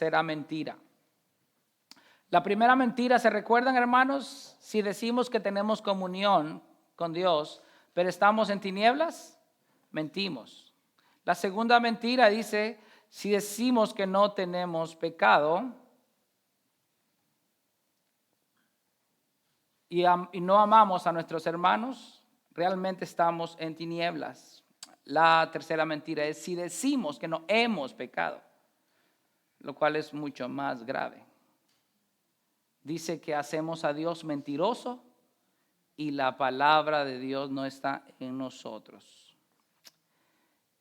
será mentira. La primera mentira, ¿se recuerdan, hermanos? Si decimos que tenemos comunión con Dios, pero estamos en tinieblas, mentimos. La segunda mentira dice, si decimos que no tenemos pecado y no amamos a nuestros hermanos, realmente estamos en tinieblas. La tercera mentira es si decimos que no hemos pecado, lo cual es mucho más grave. Dice que hacemos a Dios mentiroso y la palabra de Dios no está en nosotros.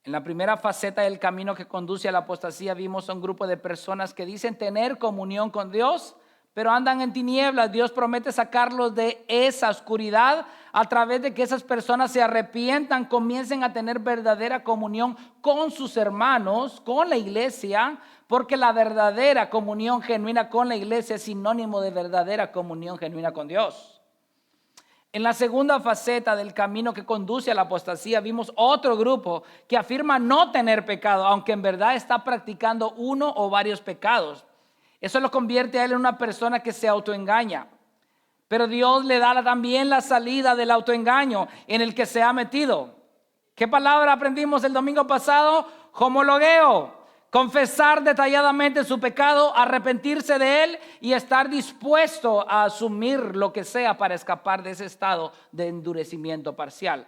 En la primera faceta del camino que conduce a la apostasía vimos a un grupo de personas que dicen tener comunión con Dios, pero andan en tinieblas. Dios promete sacarlos de esa oscuridad a través de que esas personas se arrepientan, comiencen a tener verdadera comunión con sus hermanos, con la iglesia, porque la verdadera comunión genuina con la iglesia es sinónimo de verdadera comunión genuina con Dios. En la segunda faceta del camino que conduce a la apostasía vimos otro grupo que afirma no tener pecado, aunque en verdad está practicando uno o varios pecados. Eso lo convierte a él en una persona que se autoengaña. Pero Dios le da también la salida del autoengaño en el que se ha metido. ¿Qué palabra aprendimos el domingo pasado? Homologueo. Confesar detalladamente su pecado, arrepentirse de él y estar dispuesto a asumir lo que sea para escapar de ese estado de endurecimiento parcial.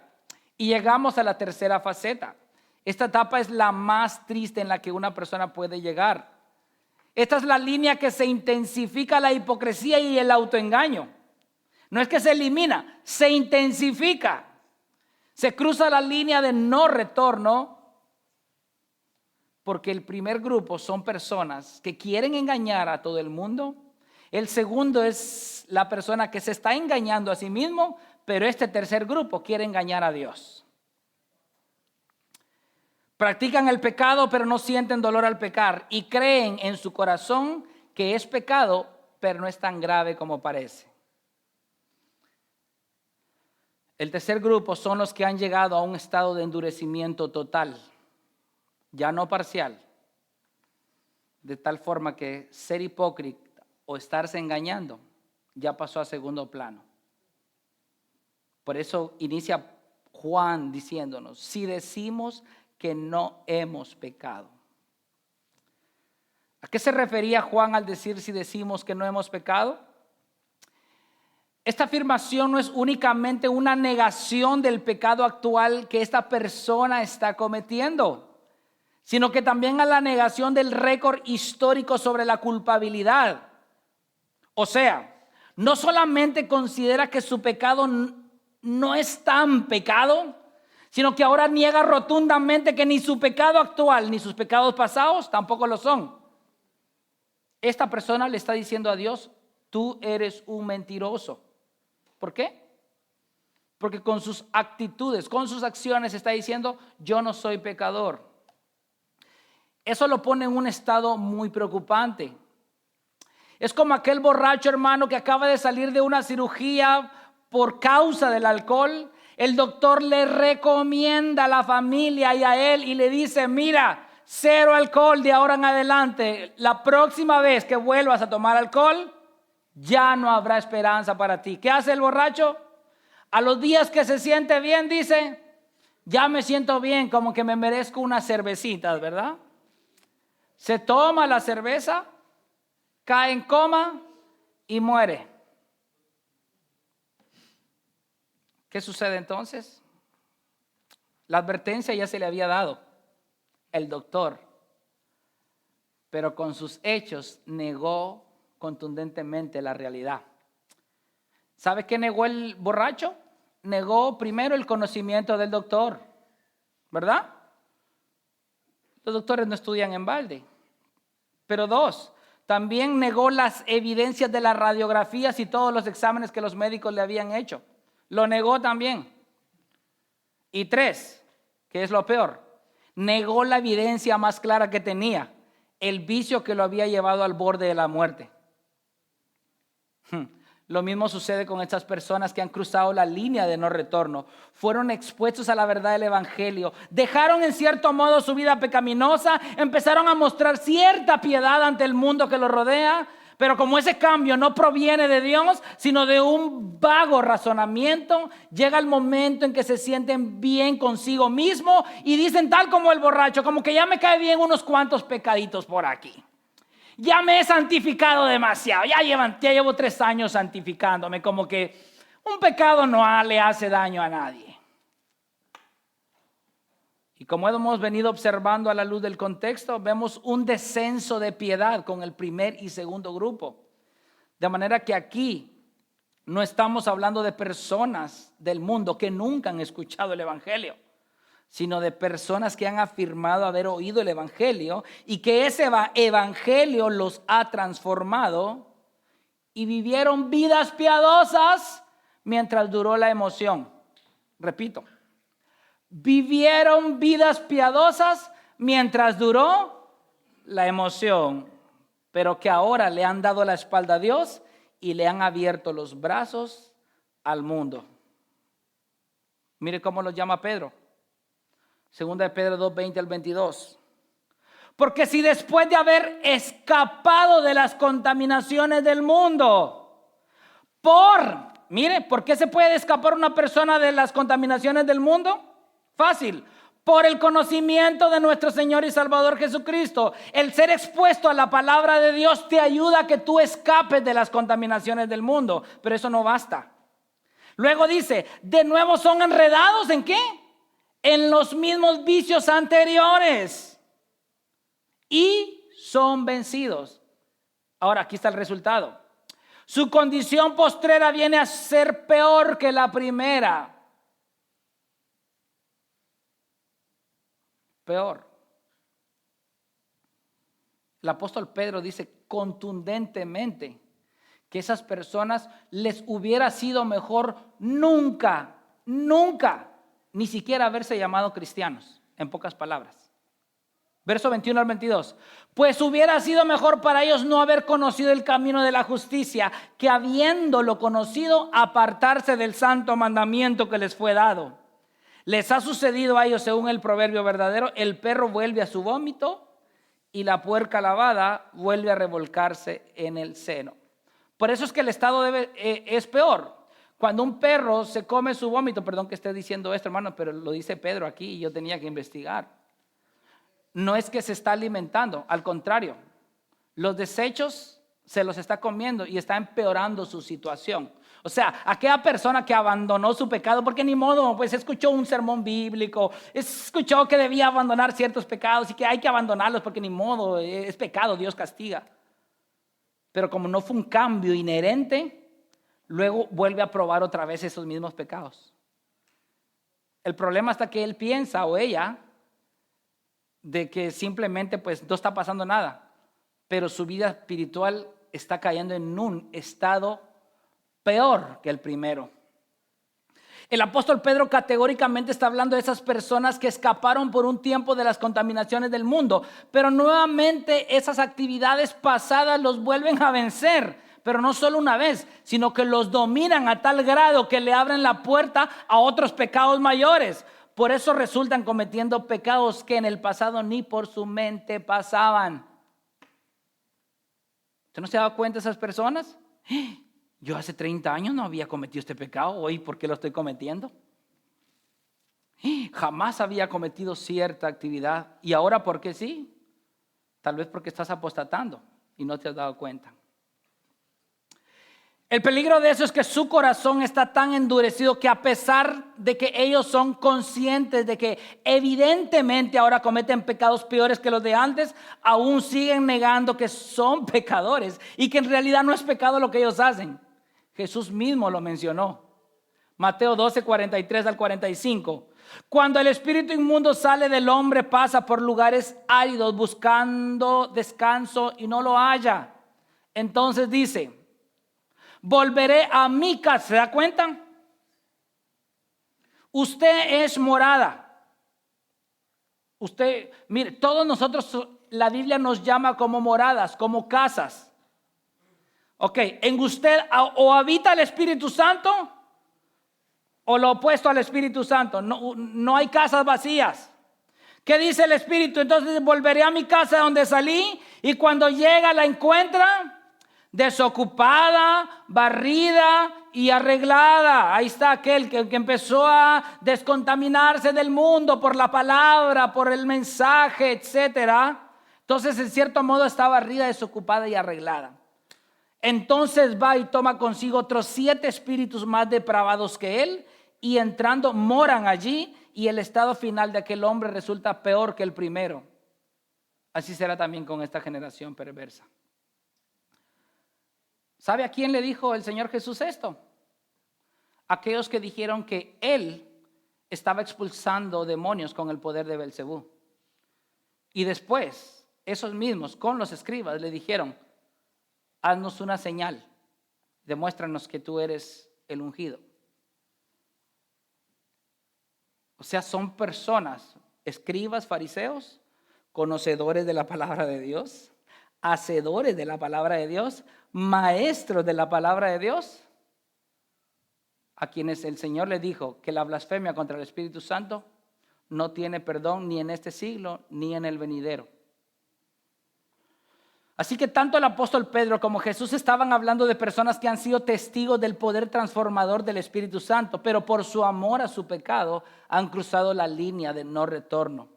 Y llegamos a la tercera faceta. Esta etapa es la más triste en la que una persona puede llegar. Esta es la línea que se intensifica la hipocresía y el autoengaño. No es que se elimina, se intensifica. Se cruza la línea de no retorno. Porque el primer grupo son personas que quieren engañar a todo el mundo. El segundo es la persona que se está engañando a sí mismo, pero este tercer grupo quiere engañar a Dios. Practican el pecado, pero no sienten dolor al pecar y creen en su corazón que es pecado, pero no es tan grave como parece. El tercer grupo son los que han llegado a un estado de endurecimiento total. Ya no parcial, de tal forma que ser hipócrita o estarse engañando ya pasó a segundo plano. Por eso inicia Juan diciéndonos, si decimos que no hemos pecado. ¿A qué se refería Juan al decir si decimos que no hemos pecado? Esta afirmación no es únicamente una negación del pecado actual que esta persona está cometiendo, sino que también a la negación del récord histórico sobre la culpabilidad. O sea, no solamente considera que su pecado no es tan pecado, sino que ahora niega rotundamente que ni su pecado actual ni sus pecados pasados tampoco lo son. Esta persona le está diciendo a Dios, tú eres un mentiroso. ¿Por qué? Porque con sus actitudes, con sus acciones está diciendo, yo no soy pecador. Eso lo pone en un estado muy preocupante. Es como aquel borracho, hermano, que acaba de salir de una cirugía por causa del alcohol. El doctor le recomienda a la familia y a él y le dice, mira, 0 alcohol de ahora en adelante. La próxima vez que vuelvas a tomar alcohol, ya no habrá esperanza para ti. ¿Qué hace el borracho? A los días que se siente bien, dice, ya me siento bien, como que me merezco unas cervecitas, ¿verdad? Se toma la cerveza, cae en coma y muere. ¿Qué sucede entonces? La advertencia ya se le había dado el doctor, pero con sus hechos negó contundentemente la realidad. ¿Sabe qué negó el borracho? Negó primero el conocimiento del doctor, ¿verdad? Los doctores no estudian en balde. Pero 2, también negó las evidencias de las radiografías y todos los exámenes que los médicos le habían hecho. Lo negó también. Y 3, que es lo peor, negó la evidencia más clara que tenía, el vicio que lo había llevado al borde de la muerte. Lo mismo sucede con estas personas que han cruzado la línea de no retorno. Fueron expuestos a la verdad del evangelio. Dejaron en cierto modo su vida pecaminosa. Empezaron a mostrar cierta piedad ante el mundo que los rodea. Pero como ese cambio no proviene de Dios, sino de un vago razonamiento, llega el momento en que se sienten bien consigo mismo y dicen tal como el borracho, como que ya me cae bien unos cuantos pecaditos por aquí. Ya me he santificado demasiado, ya llevo 3 años santificándome, como que un pecado no le hace daño a nadie. Y como hemos venido observando a la luz del contexto, vemos un descenso de piedad con el primer y segundo grupo. De manera que aquí no estamos hablando de personas del mundo que nunca han escuchado el evangelio, sino de personas que han afirmado haber oído el evangelio y que ese evangelio los ha transformado y vivieron vidas piadosas mientras duró la emoción. Repito, vivieron vidas piadosas mientras duró la emoción, pero que ahora le han dado la espalda a Dios y le han abierto los brazos al mundo. Mire cómo los llama Pedro. Segunda de Pedro 2, 20 al 22. Porque si después de haber escapado de las contaminaciones del mundo, ¿por qué se puede escapar una persona de las contaminaciones del mundo? Fácil, por el conocimiento de nuestro Señor y Salvador Jesucristo. El ser expuesto a la palabra de Dios te ayuda a que tú escapes de las contaminaciones del mundo, pero eso no basta. Luego dice, de nuevo son enredados ¿en qué? En los mismos vicios anteriores y son vencidos. Ahora aquí está el resultado. Su condición postrera viene a ser peor que la primera. Peor. El apóstol Pedro dice contundentemente que esas personas les hubiera sido mejor nunca, ni siquiera haberse llamado cristianos, en pocas palabras. Verso 21 al 22. Pues hubiera sido mejor para ellos no haber conocido el camino de la justicia, que habiéndolo conocido, apartarse del santo mandamiento que les fue dado. Les ha sucedido a ellos, según el proverbio verdadero, el perro vuelve a su vómito y la puerca lavada vuelve a revolcarse en el seno. Por eso es que el estado es peor. Cuando un perro se come su vómito, perdón que esté diciendo esto, hermano, pero lo dice Pedro aquí y yo tenía que investigar. No es que se está alimentando, al contrario, los desechos se los está comiendo y está empeorando su situación. O sea, aquella persona que abandonó su pecado, porque ni modo, pues escuchó un sermón bíblico, escuchó que debía abandonar ciertos pecados y que hay que abandonarlos porque ni modo, es pecado, Dios castiga. Pero como no fue un cambio inherente, luego vuelve a probar otra vez esos mismos pecados. El problema está que él piensa o ella de que simplemente pues no está pasando nada, pero su vida espiritual está cayendo en un estado peor que el primero. El apóstol Pedro categóricamente está hablando de esas personas que escaparon por un tiempo de las contaminaciones del mundo, pero nuevamente esas actividades pasadas los vuelven a vencer, pero no solo una vez, sino que los dominan a tal grado que le abren la puerta a otros pecados mayores. Por eso resultan cometiendo pecados que en el pasado ni por su mente pasaban. ¿Usted no se ha dado cuenta de esas personas? Yo hace 30 años no había cometido este pecado, hoy ¿por qué lo estoy cometiendo? Jamás había cometido cierta actividad y ahora ¿por qué sí? Tal vez porque estás apostatando y no te has dado cuenta. El peligro de eso es que su corazón está tan endurecido que a pesar de que ellos son conscientes de que evidentemente ahora cometen pecados peores que los de antes, aún siguen negando que son pecadores y que en realidad no es pecado lo que ellos hacen. Jesús mismo lo mencionó. Mateo 12, 43 al 45. Cuando el espíritu inmundo sale del hombre, pasa por lugares áridos buscando descanso y no lo halla. Entonces dice: volveré a mi casa. ¿Se da cuenta? Usted es morada. Usted, mire, todos nosotros, la Biblia nos llama como moradas, como casas. Ok, en usted o habita el Espíritu Santo o lo opuesto al Espíritu Santo. No hay casas vacías. ¿Qué dice el Espíritu? Entonces volveré a mi casa de donde salí, y cuando llega la encuentra desocupada, barrida y arreglada. Ahí está aquel que empezó a descontaminarse del mundo por la palabra, por el mensaje, etcétera. Entonces, en cierto modo, está barrida, desocupada y arreglada. Entonces va y toma consigo otros 7 espíritus más depravados que él, y entrando moran allí, y el estado final de aquel hombre resulta peor que el primero. Así será también con esta generación perversa. ¿Sabe a quién le dijo el Señor Jesús esto? Aquellos que dijeron que él estaba expulsando demonios con el poder de Belcebú. Y después, esos mismos con los escribas le dijeron: haznos una señal, demuéstranos que tú eres el ungido. O sea, son personas, escribas, fariseos, conocedores de la palabra de Dios, hacedores de la palabra de Dios, maestros de la palabra de Dios, a quienes el Señor le dijo que la blasfemia contra el Espíritu Santo no tiene perdón ni en este siglo ni en el venidero. Así que tanto el apóstol Pedro como Jesús estaban hablando de personas que han sido testigos del poder transformador del Espíritu Santo, pero por su amor a su pecado han cruzado la línea de no retorno.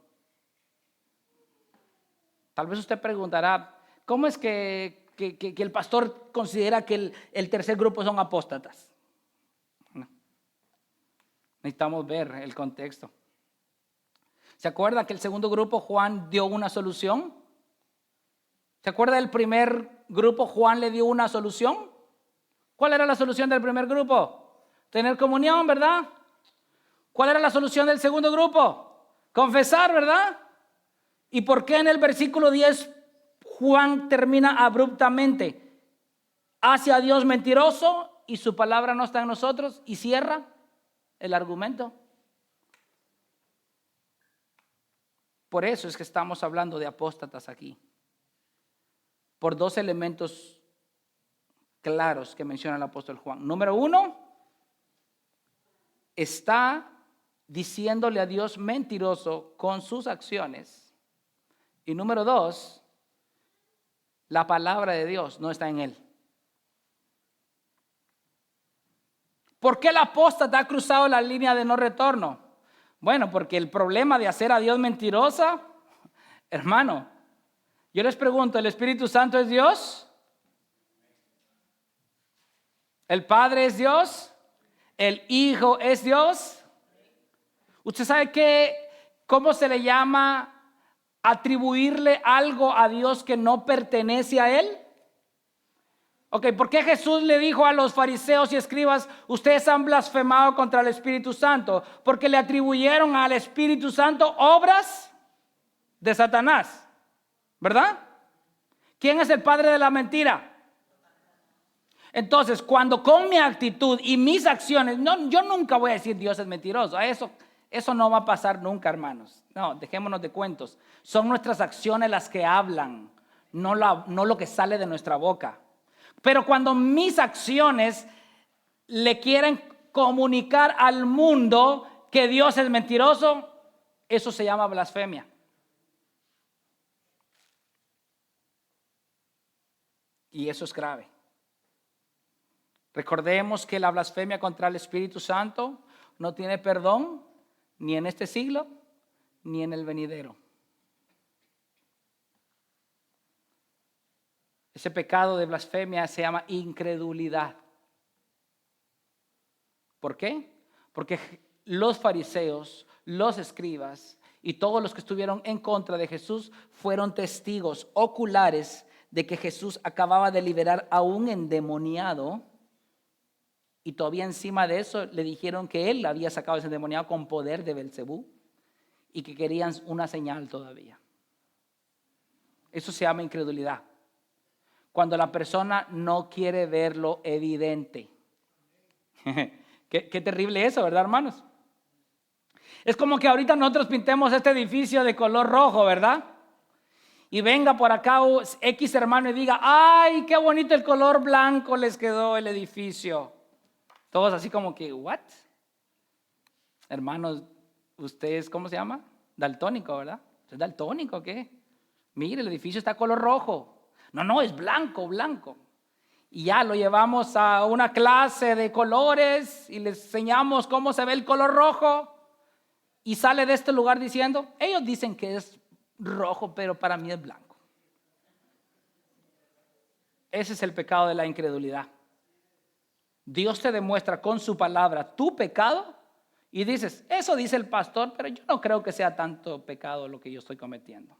Tal vez usted preguntará: ¿cómo es que el pastor considera que el tercer grupo son apóstatas? No. Necesitamos ver el contexto. ¿Se acuerda que el segundo grupo Juan dio una solución? ¿Se acuerda del primer grupo? Juan le dio una solución. ¿Cuál era la solución del primer grupo? Tener comunión, ¿verdad? ¿Cuál era la solución del segundo grupo? Confesar, ¿verdad? ¿Y por qué en el versículo 10 Juan termina abruptamente? Hace a Dios mentiroso y su palabra no está en nosotros, y cierra el argumento. Por eso es que estamos hablando de apóstatas aquí. Por 2 elementos claros que menciona el apóstol Juan. Número 1, está diciéndole a Dios mentiroso con sus acciones. Y número 2, la palabra de Dios no está en él. ¿Por qué el apóstata ha cruzado la línea de no retorno? Bueno, porque el problema de hacer a Dios mentirosa, hermano, yo les pregunto, ¿el Espíritu Santo es Dios? ¿El Padre es Dios? ¿El Hijo es Dios? ¿Usted sabe cómo se le llama atribuirle algo a Dios que no pertenece a Él? Ok, ¿por qué Jesús le dijo a los fariseos y escribas: ustedes han blasfemado contra el Espíritu Santo? Porque le atribuyeron al Espíritu Santo obras de Satanás. ¿Verdad? ¿Quién es el padre de la mentira? Entonces, cuando con mi actitud y mis acciones, yo nunca voy a decir Dios es mentiroso. Eso no va a pasar nunca, hermanos. No, dejémonos de cuentos. Son nuestras acciones las que hablan, no lo que sale de nuestra boca. Pero cuando mis acciones le quieren comunicar al mundo que Dios es mentiroso, eso se llama blasfemia. Y eso es grave. Recordemos que la blasfemia contra el Espíritu Santo no tiene perdón ni en este siglo ni en el venidero. Ese pecado de blasfemia se llama incredulidad. ¿Por qué? Porque los fariseos, los escribas y todos los que estuvieron en contra de Jesús fueron testigos oculares de que Jesús acababa de liberar a un endemoniado, y todavía encima de eso le dijeron que él había sacado ese endemoniado con poder de Belcebú y que querían una señal todavía. Eso se llama incredulidad. Cuando la persona no quiere ver lo evidente. Qué terrible eso, ¿verdad, hermanos? Es como que ahorita nosotros pintemos este edificio de color rojo, ¿verdad? y venga por acá X hermano y diga, ay, qué bonito el color blanco les quedó el edificio. Todos así como que, ¿what? Hermanos, usted es, ¿cómo se llama? Daltónico, ¿verdad? ¿Usted es daltónico o qué? Mire, el edificio está color rojo. No, es blanco, blanco. Y ya lo llevamos a una clase de colores y les enseñamos cómo se ve el color rojo. Y sale de este lugar diciendo, ellos dicen que es rojo, pero para mí es blanco. Ese es el pecado de la incredulidad. Dios te demuestra con su palabra tu pecado y dices, eso dice el pastor, pero yo no creo que sea tanto pecado lo que yo estoy cometiendo.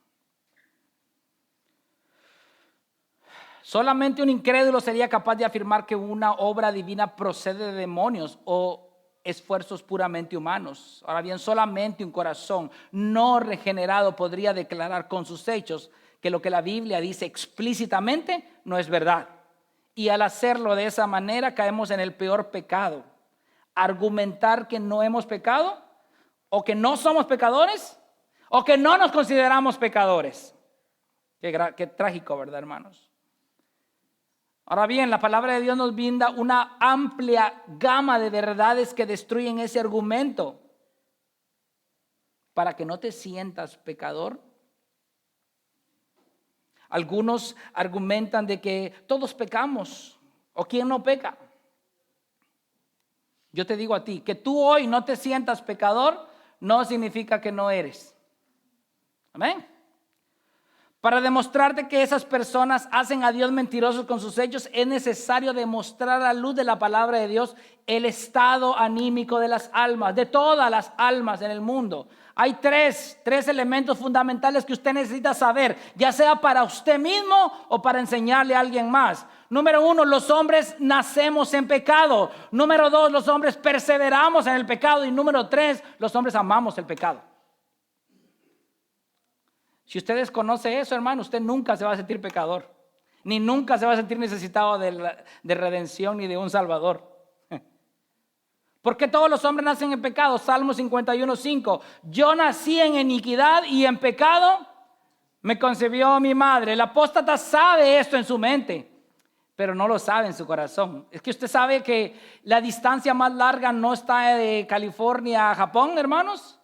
Solamente un incrédulo sería capaz de afirmar que una obra divina procede de demonios o esfuerzos puramente humanos. Ahora bien, solamente un corazón no regenerado podría declarar con sus hechos que lo que la Biblia dice explícitamente no es verdad. Y al hacerlo de esa manera caemos en el peor pecado. Argumentar que no hemos pecado, o que no somos pecadores, o que no nos consideramos pecadores. Qué trágico, ¿verdad, hermanos? Ahora bien, la palabra de Dios nos brinda una amplia gama de verdades que destruyen ese argumento para que no te sientas pecador. Algunos argumentan de que todos pecamos, o quién no peca. Yo te digo a ti, que tú hoy no te sientas pecador no significa que no eres. Amén. Para demostrarte que esas personas hacen a Dios mentirosos con sus hechos, es necesario demostrar a la luz de la palabra de Dios el estado anímico de las almas, de todas las almas en el mundo. Hay tres elementos fundamentales que usted necesita saber, ya sea para usted mismo o para enseñarle a alguien más. Número 1, los hombres nacemos en pecado. Número 2, los hombres perseveramos en el pecado. Y número 3, los hombres amamos el pecado. Si usted desconoce eso, hermano, usted nunca se va a sentir pecador, ni nunca se va a sentir necesitado de redención ni de un salvador. ¿Por qué todos los hombres nacen en pecado? Salmo 51:5. Yo nací en iniquidad y en pecado me concibió mi madre. El apóstata sabe esto en su mente, pero no lo sabe en su corazón. Es que usted sabe que la distancia más larga no está de California a Japón, hermanos.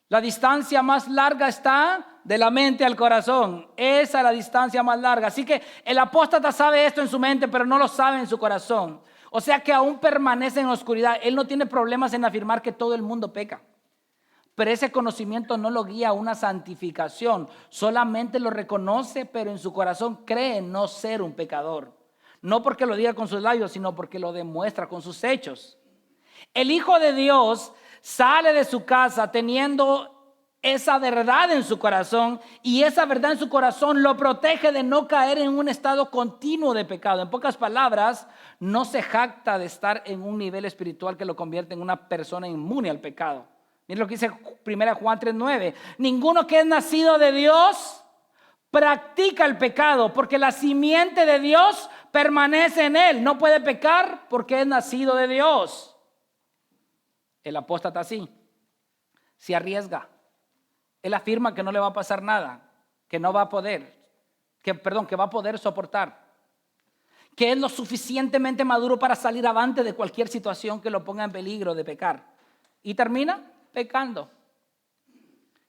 La distancia más larga está de la mente al corazón. Esa es la distancia más larga. Así que el apóstata sabe esto en su mente, pero no lo sabe en su corazón. O sea que aún permanece en la oscuridad. Él no tiene problemas en afirmar que todo el mundo peca. Pero ese conocimiento no lo guía a una santificación. Solamente lo reconoce, pero en su corazón cree no ser un pecador. No porque lo diga con sus labios, sino porque lo demuestra con sus hechos. El Hijo de Dios sale de su casa teniendo esa verdad en su corazón, y esa verdad en su corazón lo protege de no caer en un estado continuo de pecado. En pocas palabras, no se jacta de estar en un nivel espiritual que lo convierte en una persona inmune al pecado. Miren lo que dice 1 Juan 3:9. Ninguno que es nacido de Dios practica el pecado, porque la simiente de Dios permanece en él. No puede pecar porque es nacido de Dios. El apóstata sí, se arriesga. Él afirma que no le va a pasar nada, que no va a poder, que va a poder soportar, que es lo suficientemente maduro para salir avante de cualquier situación que lo ponga en peligro de pecar. Y termina pecando.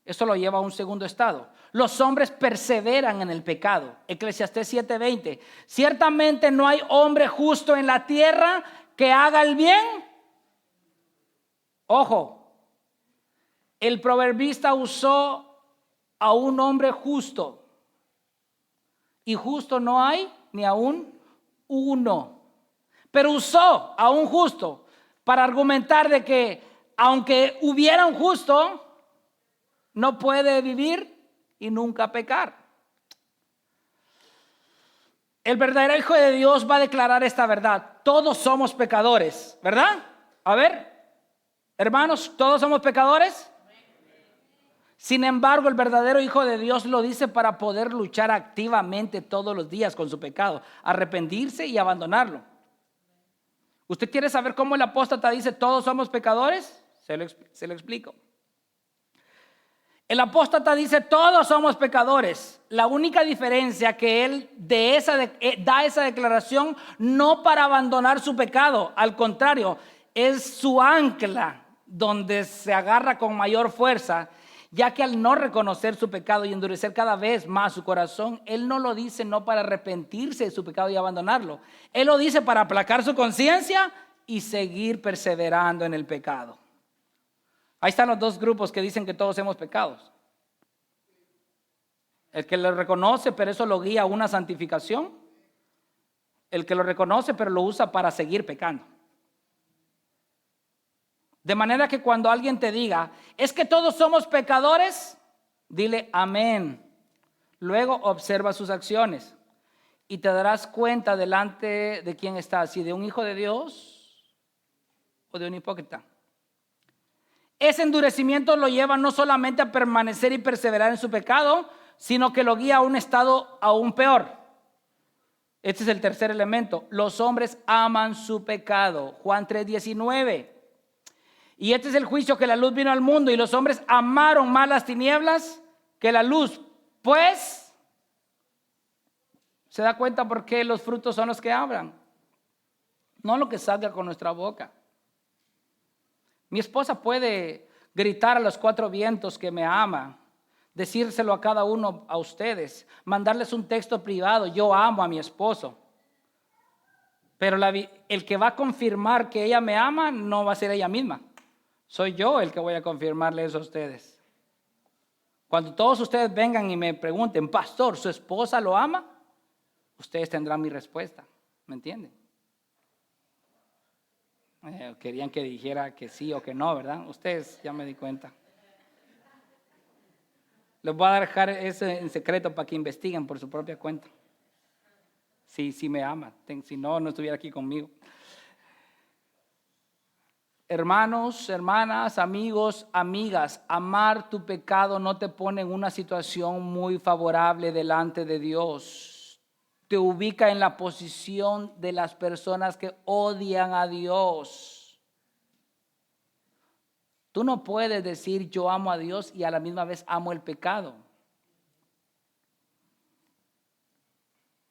Eso lo lleva a un segundo estado. Los hombres perseveran en el pecado. Eclesiastés 7:20. Ciertamente no hay hombre justo en la tierra que haga el bien. Ojo, el proverbista usó a un hombre justo, y justo no hay ni aún uno, pero usó a un justo para argumentar de que aunque hubiera un justo, no puede vivir y nunca pecar. El verdadero Hijo de Dios va a declarar esta verdad: todos somos pecadores, ¿verdad? A ver, hermanos, ¿todos somos pecadores? Sin embargo, el verdadero Hijo de Dios lo dice para poder luchar activamente todos los días con su pecado, arrepentirse y abandonarlo. ¿Usted quiere saber cómo el apóstata dice todos somos pecadores? Se lo explico. El apóstata dice, todos somos pecadores. La única diferencia que él da esa declaración no para abandonar su pecado, al contrario, es su ancla donde se agarra con mayor fuerza, ya que al no reconocer su pecado y endurecer cada vez más su corazón, él no lo dice no para arrepentirse de su pecado y abandonarlo. Él lo dice para aplacar su conciencia y seguir perseverando en el pecado. Ahí están los dos grupos que dicen que todos hemos pecado. El que lo reconoce, pero eso lo guía a una santificación. El que lo reconoce, pero lo usa para seguir pecando. De manera que cuando alguien te diga, es que todos somos pecadores, dile amén. Luego observa sus acciones y te darás cuenta delante de quién estás, si de un hijo de Dios o de un hipócrita. Ese endurecimiento lo lleva no solamente a permanecer y perseverar en su pecado, sino que lo guía a un estado aún peor. Este es el tercer elemento. Los hombres aman su pecado. Juan 3:19. Y este es el juicio, que la luz vino al mundo y los hombres amaron más las tinieblas que la luz. Pues, ¿se da cuenta por qué los frutos son los que hablan? No lo que salga con nuestra boca. Mi esposa puede gritar a los cuatro vientos que me ama, decírselo a cada uno, a ustedes, mandarles un texto privado, yo amo a mi esposo. Pero el que va a confirmar que ella me ama no va a ser ella misma. Soy yo el que voy a confirmarle eso a ustedes. Cuando todos ustedes vengan y me pregunten, pastor, ¿su esposa lo ama? Ustedes tendrán mi respuesta, ¿me entienden? Querían que dijera que sí o que no, ¿verdad? Ustedes, ya me di cuenta. Les voy a dejar eso en secreto para que investiguen por su propia cuenta. Si me ama, si no, no estuviera aquí conmigo. Hermanos, hermanas, amigos, amigas, amar tu pecado no te pone en una situación muy favorable delante de Dios. Te ubica en la posición de las personas que odian a Dios. Tú no puedes decir yo amo a Dios y a la misma vez amo el pecado.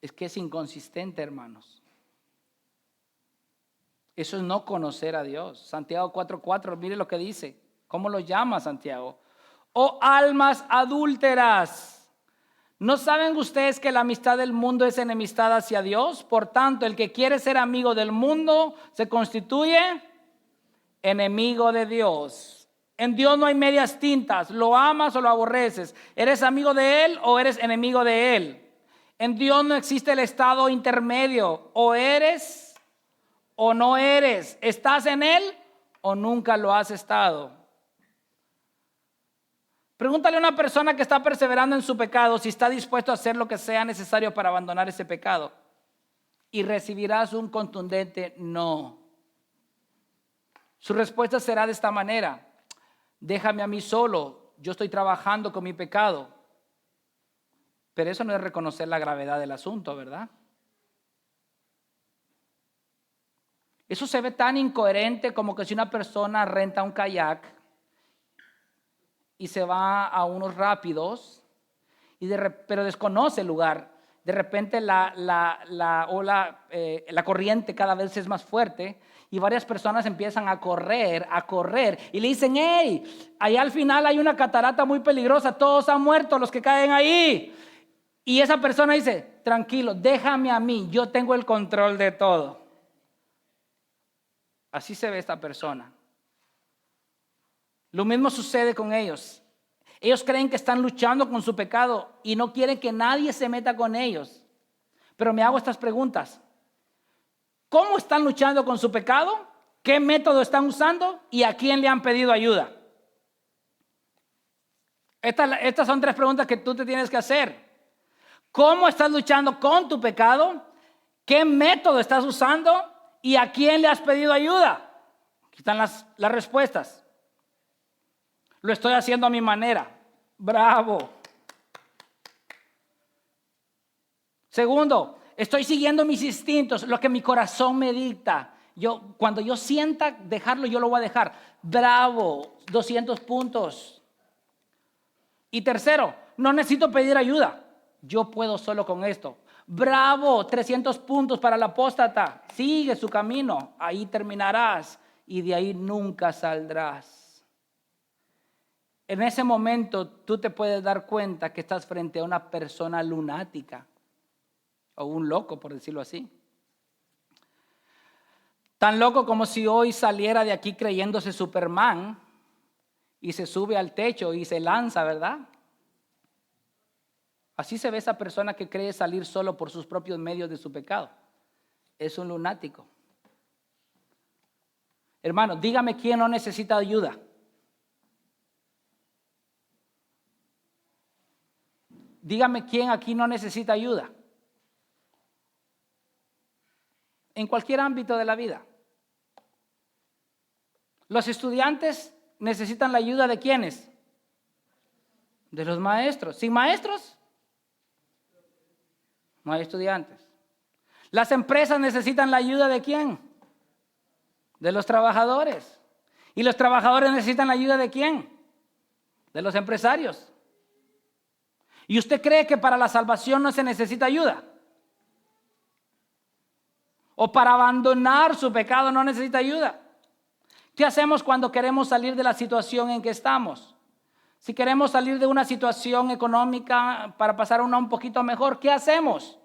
Es que es inconsistente, hermanos. Eso es no conocer a Dios. Santiago 4:4, mire lo que dice. ¿Cómo lo llama Santiago? Oh almas adúlteras. ¿No saben ustedes que la amistad del mundo es enemistad hacia Dios? Por tanto, el que quiere ser amigo del mundo se constituye enemigo de Dios. En Dios no hay medias tintas. ¿Lo amas o lo aborreces? ¿Eres amigo de Él o eres enemigo de Él? En Dios no existe el estado intermedio. O eres o no eres. ¿Estás en Él o nunca lo has estado? Pregúntale a una persona que está perseverando en su pecado si está dispuesto a hacer lo que sea necesario para abandonar ese pecado. Y recibirás un contundente no. Su respuesta será de esta manera: déjame a mí solo, yo estoy trabajando con mi pecado. Pero eso no es reconocer la gravedad del asunto, ¿verdad? Eso se ve tan incoherente como que si una persona renta un kayak y se va a unos rápidos, pero desconoce el lugar. De repente la ola, la corriente cada vez es más fuerte y varias personas empiezan a correr y le dicen, hey, allá al final hay una catarata muy peligrosa, todos han muerto los que caen ahí. Y esa persona dice, tranquilo, déjame a mí, yo tengo el control de todo. Así se ve esta persona. Lo mismo sucede con ellos. Ellos creen que están luchando con su pecado y no quieren que nadie se meta con ellos. Pero me hago estas preguntas. ¿Cómo están luchando con su pecado? ¿Qué método están usando? ¿Y a quién le han pedido ayuda? Estas son tres preguntas que tú te tienes que hacer. ¿Cómo estás luchando con tu pecado? ¿Qué método estás usando? ¿Y a quién le has pedido ayuda? Aquí están las respuestas. Lo estoy haciendo a mi manera. Bravo. Segundo, estoy siguiendo mis instintos, lo que mi corazón me dicta. Cuando yo sienta dejarlo, yo lo voy a dejar. Bravo, 200 puntos. Y tercero, no necesito pedir ayuda. Yo puedo solo con esto. Bravo, 300 puntos para el apóstata. Sigue su camino, ahí terminarás y de ahí nunca saldrás. En ese momento tú te puedes dar cuenta que estás frente a una persona lunática o un loco, por decirlo así. Tan loco como si hoy saliera de aquí creyéndose Superman y se sube al techo y se lanza, ¿verdad? Así se ve esa persona que cree salir solo por sus propios medios de su pecado. Es un lunático. Hermano, dígame quién no necesita ayuda. Dígame quién aquí no necesita ayuda. En cualquier ámbito de la vida. Los estudiantes necesitan la ayuda de ¿quiénes? De los maestros. ¿Sin maestros? No hay estudiantes. Las empresas necesitan la ayuda de ¿quién? De los trabajadores. ¿Y los trabajadores necesitan la ayuda de quién? De los empresarios. ¿Y usted cree que para la salvación no se necesita ayuda? ¿O para abandonar su pecado no necesita ayuda? ¿Qué hacemos cuando queremos salir de la situación en que estamos? Si queremos salir de una situación económica para pasar una un poquito mejor, ¿qué hacemos?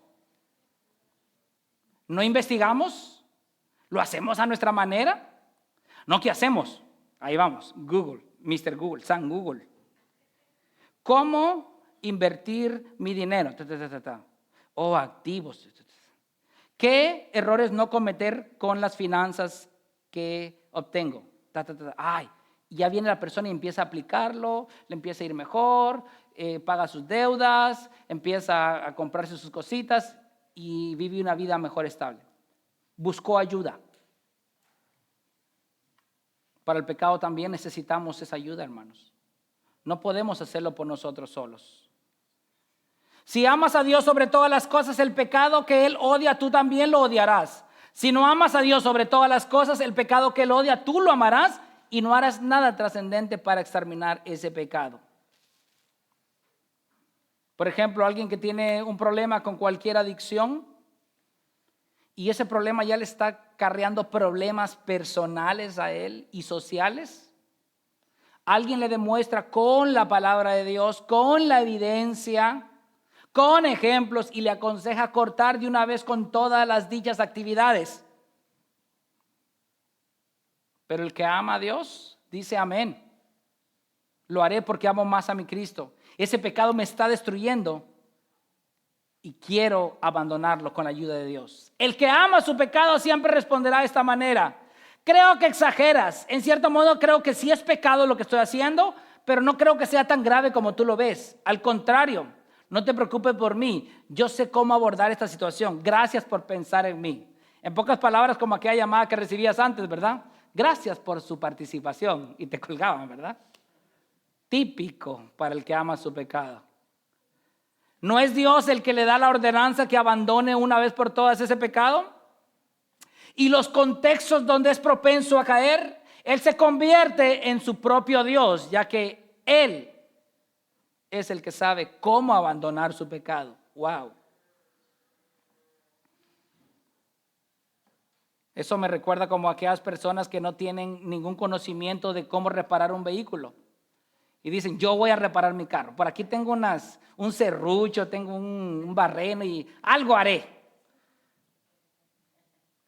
¿No investigamos? ¿Lo hacemos a nuestra manera? No, ¿qué hacemos? Ahí vamos, Google, Mr. Google, San Google. ¿Cómo invertir mi dinero? O activos. ¿Qué errores no cometer con las finanzas que obtengo? Ay, ya viene la persona y empieza a aplicarlo, le empieza a ir mejor, paga sus deudas, empieza a comprarse sus cositas y vive una vida mejor estable. Buscó ayuda. Para el pecado también necesitamos esa ayuda, hermanos. No podemos hacerlo por nosotros solos. Si amas a Dios sobre todas las cosas, el pecado que Él odia, tú también lo odiarás. Si no amas a Dios sobre todas las cosas, el pecado que Él odia, tú lo amarás y no harás nada trascendente para exterminar ese pecado. Por ejemplo, alguien que tiene un problema con cualquier adicción y ese problema ya le está acarreando problemas personales a él y sociales. Alguien le demuestra con la palabra de Dios, con la evidencia, con ejemplos y le aconseja cortar de una vez con todas las dichas actividades. Pero el que ama a Dios dice amén. Lo haré porque amo más a mi Cristo. Ese pecado me está destruyendo y quiero abandonarlo con la ayuda de Dios. El que ama su pecado siempre responderá de esta manera: creo que exageras. En cierto modo creo que sí es pecado lo que estoy haciendo, pero no creo que sea tan grave como tú lo ves. Al contrario, no te preocupes por mí. Yo sé cómo abordar esta situación. Gracias por pensar en mí. En pocas palabras, como aquella llamada que recibías antes, ¿verdad? Gracias por su participación. Y te colgaban, ¿verdad? Típico para el que ama su pecado. ¿No es Dios el que le da la ordenanza que abandone una vez por todas ese pecado? Y los contextos donde es propenso a caer, Él se convierte en su propio Dios, ya que Él es el que sabe cómo abandonar su pecado. Wow. Eso me recuerda como a aquellas personas que no tienen ningún conocimiento de cómo reparar un vehículo. Y dicen, yo voy a reparar mi carro. Por aquí tengo un serrucho, tengo un barreno y algo haré.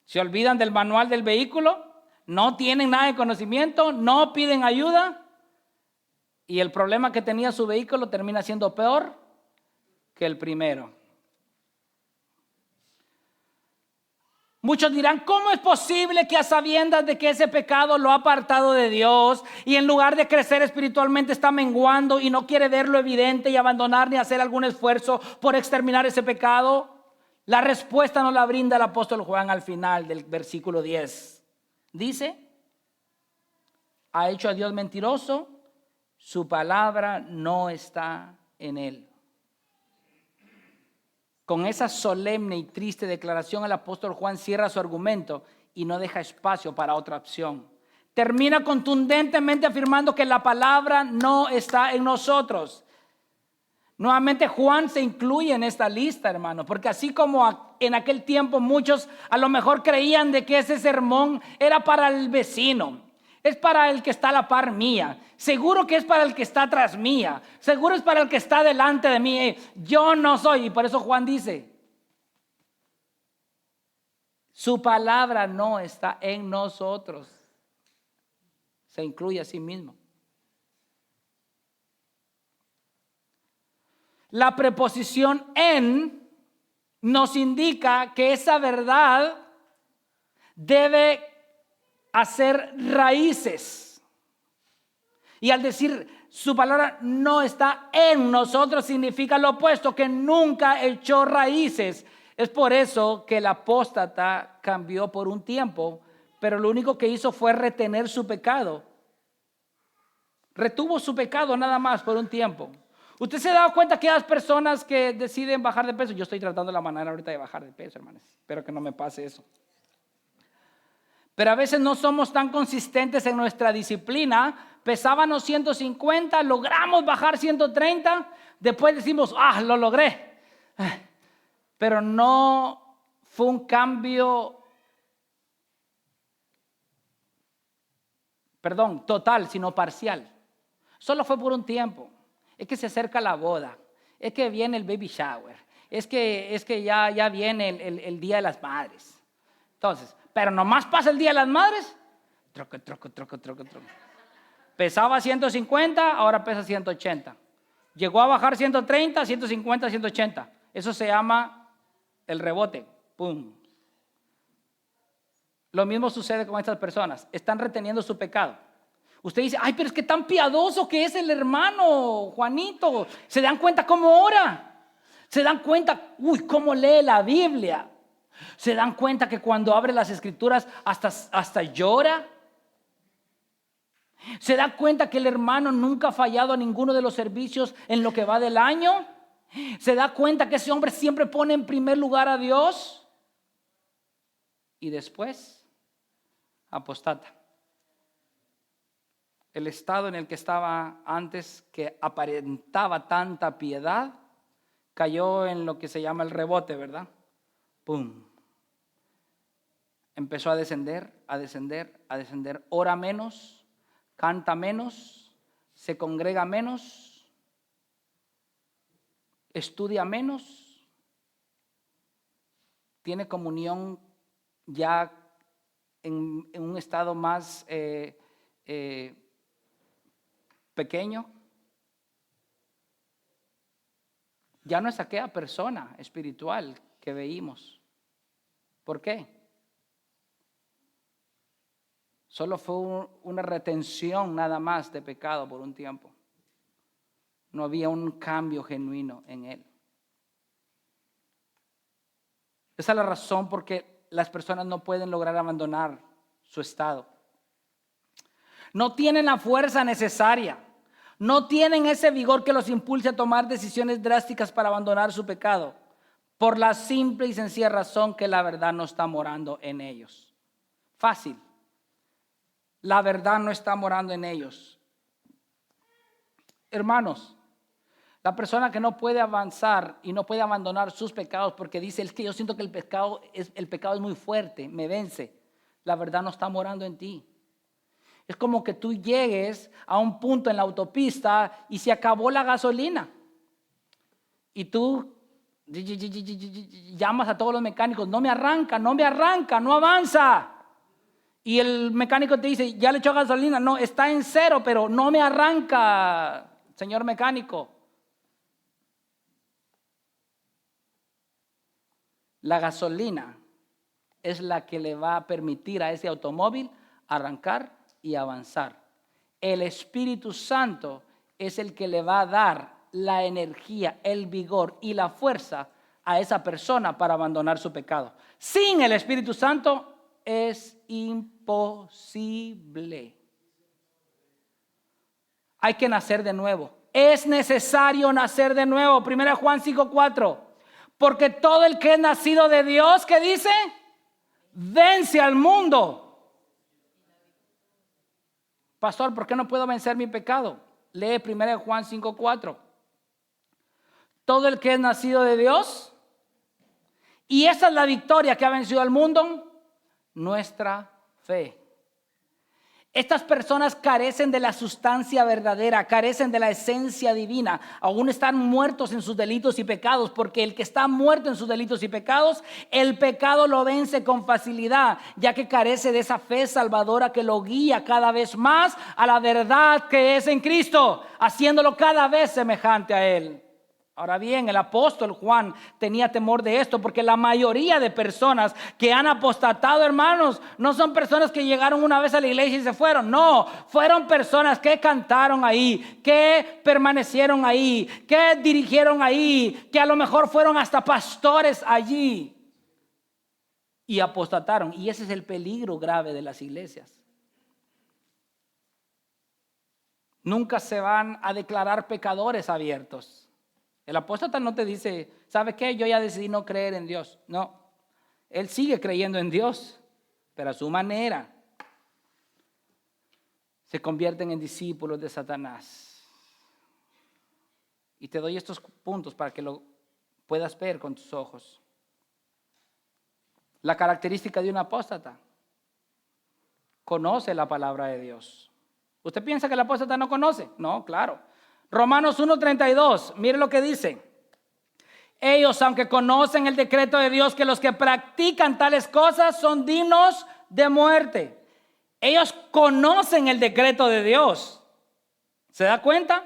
Se olvidan del manual del vehículo, no tienen nada de conocimiento, no piden ayuda. Y el problema que tenía su vehículo termina siendo peor que el primero. Muchos dirán, ¿cómo es posible que a sabiendas de que ese pecado lo ha apartado de Dios y en lugar de crecer espiritualmente está menguando y no quiere ver lo evidente y abandonar ni hacer algún esfuerzo por exterminar ese pecado? La respuesta nos la brinda el apóstol Juan al final del versículo 10. Dice, ha hecho a Dios mentiroso, su palabra no está en él. Con esa solemne y triste declaración, el apóstol Juan cierra su argumento y no deja espacio para otra opción. Termina contundentemente afirmando que la palabra no está en nosotros. Nuevamente Juan se incluye en esta lista, hermano, porque así como en aquel tiempo muchos a lo mejor creían de que ese sermón era para el vecino, es para el que está a la par mía, seguro que es para el que está atrás mía, seguro es para el que está delante de mí, yo no soy. Y por eso Juan dice, su palabra no está en nosotros, se incluye a sí mismo. La preposición en nos indica que esa verdad debe hacer raíces. Y al decir su palabra no está en nosotros, significa lo opuesto, que nunca echó raíces. Es por eso que el apóstata cambió por un tiempo, pero lo único que hizo fue retener su pecado. Retuvo su pecado nada más por un tiempo. ¿Usted se ha dado cuenta que las personas que deciden bajar de peso? Yo estoy tratando la manera ahorita de bajar de peso, hermanos. Espero que no me pase eso. Pero a veces no somos tan consistentes en nuestra disciplina. Pesábamos 150, logramos bajar 130. Después decimos, lo logré. Pero no fue un cambio, total, sino parcial. Solo fue por un tiempo. Es que se acerca la boda, es que viene el baby shower, es que ya viene el Día de las Madres. Entonces, pero nomás pasa el Día de las Madres, troco. Pesaba 150, ahora pesa 180. Llegó a bajar 130, 150, 180. Eso se llama el rebote. ¡Pum! Lo mismo sucede con estas personas. Están reteniendo su pecado. Usted dice, pero es que tan piadoso que es el hermano Juanito. ¿Se dan cuenta cómo ora? ¿Se dan cuenta, cómo lee la Biblia? ¿Se dan cuenta que cuando abre las escrituras hasta llora? ¿Se da cuenta que el hermano nunca ha fallado a ninguno de los servicios en lo que va del año? ¿Se da cuenta que ese hombre siempre pone en primer lugar a Dios? Y después apostata. El estado en el que estaba antes, que aparentaba tanta piedad, cayó en lo que se llama el rebote, ¿verdad? ¡Pum! Empezó a descender, ora menos, canta menos, se congrega menos, estudia menos, tiene comunión ya en un estado más pequeño. Ya no es aquella persona espiritual que veíamos. ¿Por qué? Solo fue una retención nada más de pecado por un tiempo. No había un cambio genuino en él. Esa es la razón por qué las personas no pueden lograr abandonar su estado. No tienen la fuerza necesaria. No tienen ese vigor que los impulse a tomar decisiones drásticas para abandonar su pecado, por la simple y sencilla razón que la verdad no está morando en ellos. Fácil. La verdad no está morando en ellos. Hermanos, la persona que no puede avanzar y no puede abandonar sus pecados porque dice, es que yo siento que el pecado es muy fuerte, me vence. La verdad no está morando en ti. Es como que tú llegues a un punto en la autopista y se acabó la gasolina. Y tú llamas a todos los mecánicos, no me arranca, no avanza. Y el mecánico te dice, ya le echó gasolina, no, está en cero, pero no me arranca, señor mecánico. La gasolina es la que le va a permitir a ese automóvil arrancar y avanzar. El Espíritu Santo es el que le va a dar la energía, el vigor y la fuerza a esa persona para abandonar su pecado. Sin el Espíritu Santo es imposible. Hay que nacer de nuevo. Es necesario nacer de nuevo. 1 Juan 5:4. Porque todo el que es nacido de Dios, ¿qué dice? Vence al mundo. Pastor, ¿por qué no puedo vencer mi pecado? Lee 1 Juan 5:4. todo el que es nacido de Dios. Y esa es la victoria que ha vencido al mundo, nuestra fe. Estas personas carecen de la sustancia verdadera, carecen de la esencia divina. Aún están muertos en sus delitos y pecados, porque el que está muerto en sus delitos y pecados, el pecado lo vence con facilidad, ya que carece de esa fe salvadora que lo guía cada vez más a la verdad que es en Cristo, haciéndolo cada vez semejante a Él. Ahora bien, el apóstol Juan tenía temor de esto, porque la mayoría de personas que han apostatado, hermanos, no son personas que llegaron una vez a la iglesia y se fueron. No, fueron personas que cantaron ahí, que permanecieron ahí, que dirigieron ahí, que a lo mejor fueron hasta pastores allí y apostataron. Y ese es el peligro grave de las iglesias. Nunca se van a declarar pecadores abiertos. El apóstata no te dice, ¿sabe qué? Yo ya decidí no creer en Dios. No, él sigue creyendo en Dios, pero a su manera. Se convierten en discípulos de Satanás. Y te doy estos puntos para que lo puedas ver con tus ojos. La característica de un apóstata: conoce la palabra de Dios. ¿Usted piensa que el apóstata no conoce? No, claro. Romanos 1:32, mire lo que dice. Ellos, aunque conocen el decreto de Dios, que los que practican tales cosas son dignos de muerte. Ellos conocen el decreto de Dios. ¿Se da cuenta?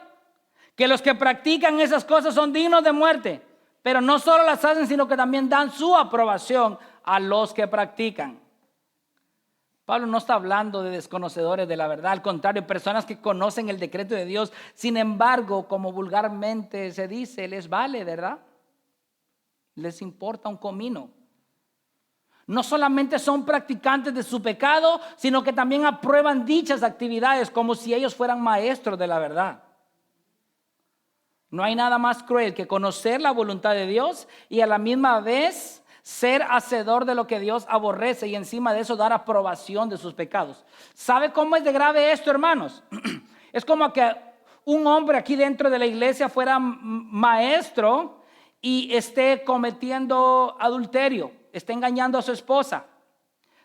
Que los que practican esas cosas son dignos de muerte. Pero no solo las hacen, sino que también dan su aprobación a los que practican. Pablo no está hablando de desconocedores de la verdad, al contrario, personas que conocen el decreto de Dios. Sin embargo, como vulgarmente se dice, les vale, ¿verdad? Les importa un comino. No solamente son practicantes de su pecado, sino que también aprueban dichas actividades como si ellos fueran maestros de la verdad. No hay nada más cruel que conocer la voluntad de Dios y a la misma vez ser hacedor de lo que Dios aborrece y encima de eso dar aprobación de sus pecados. ¿Sabe cómo es de grave esto, hermanos? Es como que un hombre aquí dentro de la iglesia fuera maestro y esté cometiendo adulterio, esté engañando a su esposa.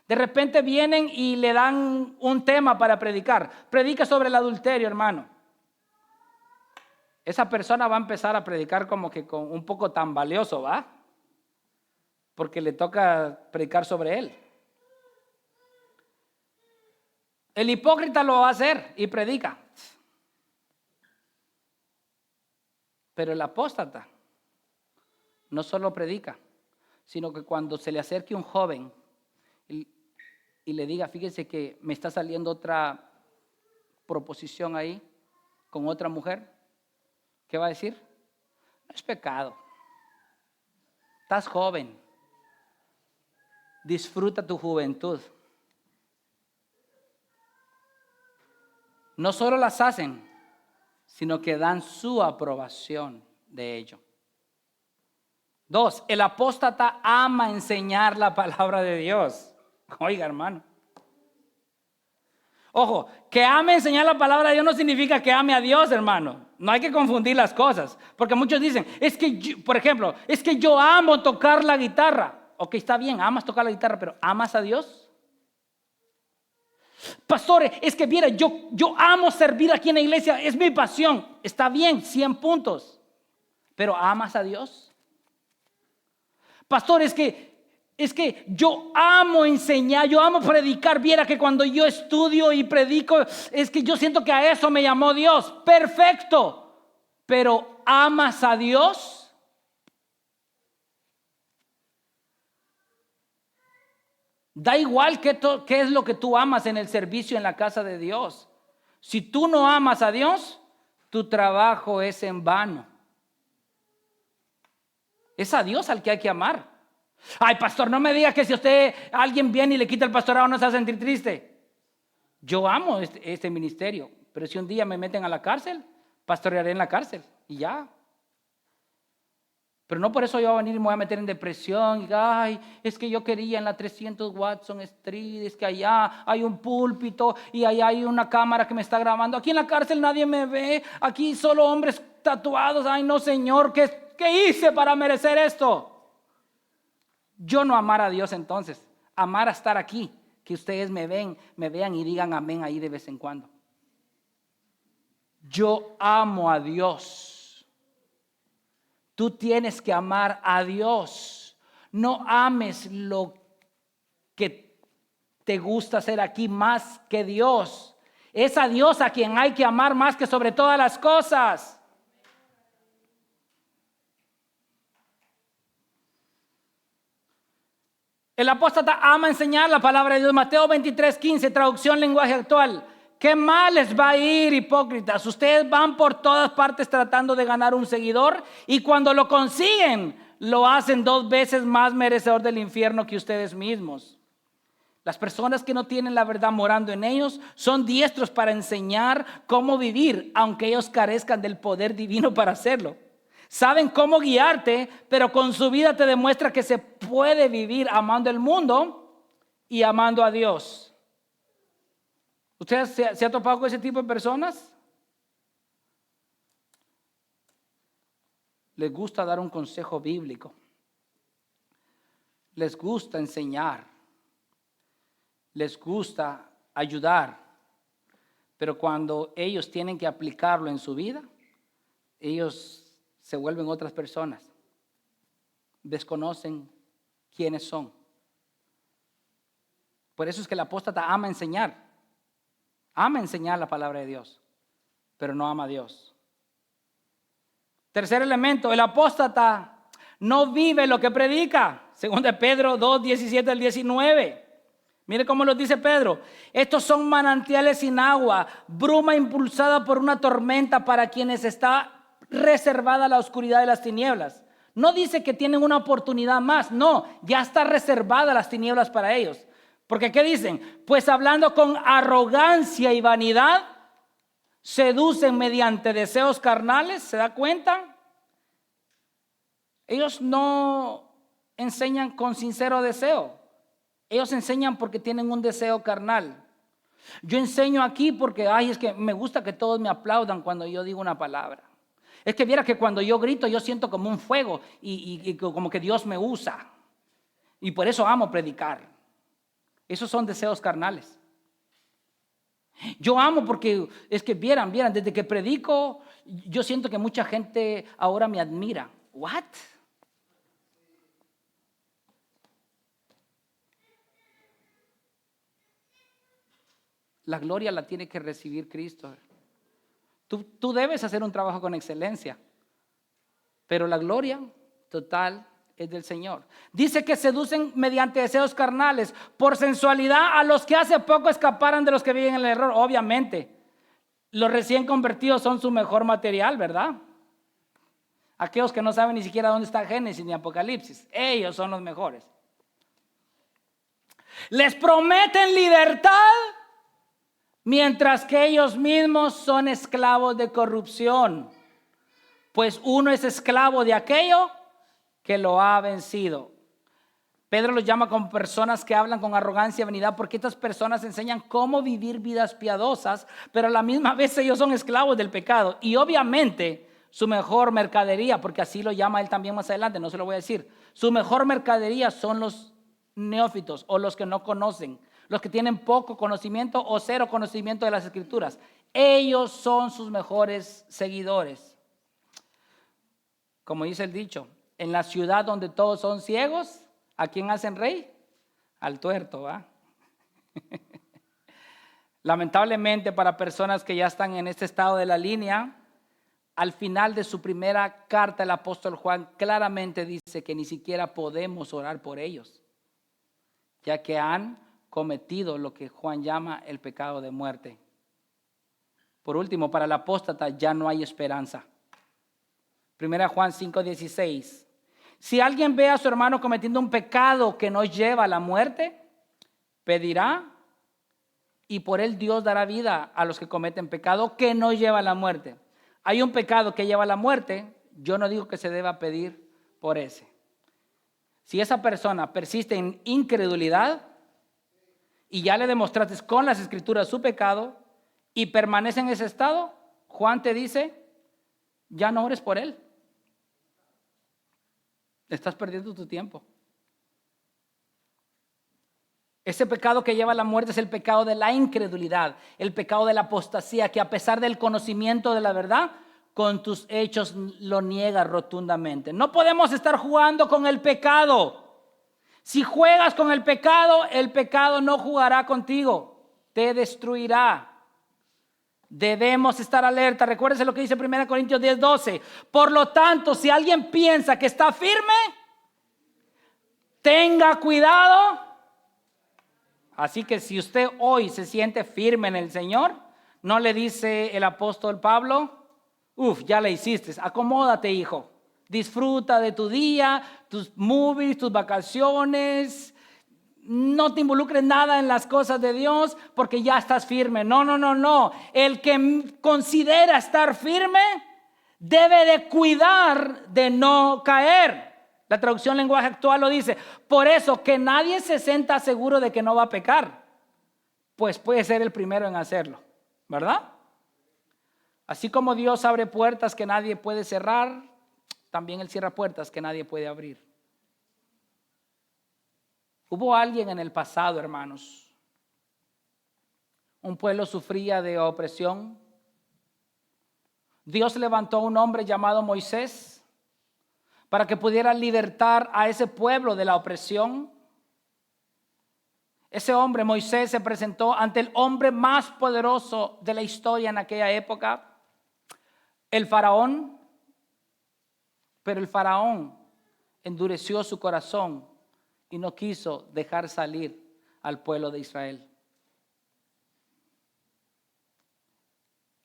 De repente vienen y le dan un tema para predicar. Predica sobre el adulterio, hermano. Esa persona va a empezar a predicar como que con un poco tambalioso, ¿va? Porque le toca predicar sobre él. El hipócrita lo va a hacer y predica. Pero el apóstata no solo predica, sino que cuando se le acerque un joven y le diga, fíjese que me está saliendo otra proposición ahí con otra mujer, ¿qué va a decir? No es pecado. Estás joven. Disfruta tu juventud. No solo las hacen, sino que dan su aprobación de ello. 2, el apóstata ama enseñar la palabra de Dios. Oiga, hermano. Ojo, que ame enseñar la palabra de Dios no significa que ame a Dios, hermano. No hay que confundir las cosas. Porque muchos dicen, es que yo, por ejemplo, es que yo amo tocar la guitarra. Ok, está bien, amas tocar la guitarra, pero ¿amas a Dios? Pastores, es que mira, yo amo servir aquí en la iglesia, es mi pasión. Está bien, 100 puntos. Pero ¿amas a Dios? Pastor, es que yo amo enseñar, yo amo predicar. Viera que cuando yo estudio y predico, es que yo siento que a eso me llamó Dios. Perfecto. Pero ¿amas a Dios? Da igual qué es lo que tú amas en el servicio en la casa de Dios. Si tú no amas a Dios, tu trabajo es en vano. Es a Dios al que hay que amar. Ay, pastor, no me diga que si alguien viene y le quita el pastorado no se va a sentir triste. Yo amo este ministerio, pero si un día me meten a la cárcel, pastorearé en la cárcel y ya. Pero no por eso yo voy a venir y me voy a meter en depresión. Y, ay, es que yo quería en la 300 Watson Street, es que allá hay un púlpito y allá hay una cámara que me está grabando. Aquí en la cárcel nadie me ve, aquí solo hombres tatuados. Ay, no, Señor, ¿qué hice para merecer esto? Yo no amar a Dios entonces, amar a estar aquí, que ustedes me vean y digan amén ahí de vez en cuando. Yo amo a Dios. Tú tienes que amar a Dios. No ames lo que te gusta hacer aquí más que Dios. Es a Dios a quien hay que amar más que sobre todas las cosas. El apóstata ama enseñar la palabra de Dios. Mateo 23:15, traducción lenguaje actual. ¿Qué mal les va a ir, hipócritas? Ustedes van por todas partes tratando de ganar un seguidor y cuando lo consiguen, lo hacen 2 veces más merecedor del infierno que ustedes mismos. Las personas que no tienen la verdad morando en ellos son diestros para enseñar cómo vivir, aunque ellos carezcan del poder divino para hacerlo. Saben cómo guiarte, pero con su vida te demuestra que se puede vivir amando el mundo y amando a Dios. ¿Usted se ha topado con ese tipo de personas? Les gusta dar un consejo bíblico. Les gusta enseñar. Les gusta ayudar. Pero cuando ellos tienen que aplicarlo en su vida, ellos se vuelven otras personas. Desconocen quiénes son. Por eso es que el apóstata ama enseñar. Ama enseñar la palabra de Dios, pero no ama a Dios. Tercer elemento, el apóstata no vive lo que predica. Según de Pedro 2, 17 al 19. Mire cómo lo dice Pedro. Estos son manantiales sin agua, bruma impulsada por una tormenta para quienes está reservada la oscuridad de las tinieblas. No dice que tienen una oportunidad más, no, ya está reservada las tinieblas para ellos. Porque ¿qué dicen? Pues hablando con arrogancia y vanidad, seducen mediante deseos carnales, ¿se da cuenta? Ellos no enseñan con sincero deseo. Ellos enseñan porque tienen un deseo carnal. Yo enseño aquí porque, es que me gusta que todos me aplaudan cuando yo digo una palabra. Es que viera que cuando yo grito yo siento como un fuego y como que Dios me usa. Y por eso amo predicar. Esos son deseos carnales. Yo amo porque es que vieran, desde que predico, yo siento que mucha gente ahora me admira. ¿What? La gloria la tiene que recibir Cristo. Tú debes hacer un trabajo con excelencia, pero la gloria total es del Señor. Dice que seducen mediante deseos carnales, por sensualidad a los que hace poco escaparan de los que viven en el error. Obviamente, los recién convertidos son su mejor material, ¿verdad? Aquellos que no saben ni siquiera dónde está Génesis ni Apocalipsis, ellos son los mejores. Les prometen libertad, mientras que ellos mismos son esclavos de corrupción. Pues uno es esclavo de aquello que lo ha vencido. Pedro los llama como personas que hablan con arrogancia y vanidad, porque estas personas enseñan cómo vivir vidas piadosas, pero a la misma vez ellos son esclavos del pecado. Y obviamente su mejor mercadería, porque así lo llama él también más adelante, no se lo voy a decir, su mejor mercadería son los neófitos o los que no conocen, los que tienen poco conocimiento o cero conocimiento de las Escrituras. Ellos son sus mejores seguidores. Como dice el dicho, en la ciudad donde todos son ciegos, ¿a quién hacen rey? Al tuerto, ¿va? Lamentablemente para personas que ya están en este estado de la línea, al final de su primera carta el apóstol Juan claramente dice que ni siquiera podemos orar por ellos, ya que han cometido lo que Juan llama el pecado de muerte. Por último, para el apóstata ya no hay esperanza. 1 Juan 5:16. Si alguien ve a su hermano cometiendo un pecado que no lleva a la muerte, pedirá y por él Dios dará vida a los que cometen pecado que no lleva a la muerte. Hay un pecado que lleva a la muerte, yo no digo que se deba pedir por ese. Si esa persona persiste en incredulidad y ya le demostraste con las Escrituras su pecado y permanece en ese estado, Juan te dice, ya no ores por él. Estás perdiendo tu tiempo. Ese pecado que lleva a la muerte es el pecado de la incredulidad, el pecado de la apostasía, que a pesar del conocimiento de la verdad, con tus hechos lo niegas rotundamente. No podemos estar jugando con el pecado. Si juegas con el pecado no jugará contigo, te destruirá. Debemos estar alerta. Recuérdese lo que dice 1 Corintios 10:12. Por lo tanto, si alguien piensa que está firme, tenga cuidado. Así que si usted hoy se siente firme en el Señor, no le dice el apóstol Pablo, ya la hiciste, acomódate, hijo. Disfruta de tu día, tus movies, tus vacaciones. No te involucres nada en las cosas de Dios porque ya estás firme. No. El que considera estar firme debe de cuidar de no caer. La traducción lenguaje actual lo dice. Por eso que nadie se sienta seguro de que no va a pecar, pues puede ser el primero en hacerlo, ¿verdad? Así como Dios abre puertas que nadie puede cerrar, también Él cierra puertas que nadie puede abrir. Hubo alguien en el pasado, hermanos. Un pueblo sufría de opresión. Dios levantó a un hombre llamado Moisés para que pudiera libertar a ese pueblo de la opresión. Ese hombre, Moisés, se presentó ante el hombre más poderoso de la historia en aquella época, el faraón. Pero el faraón endureció su corazón y no quiso dejar salir al pueblo de Israel.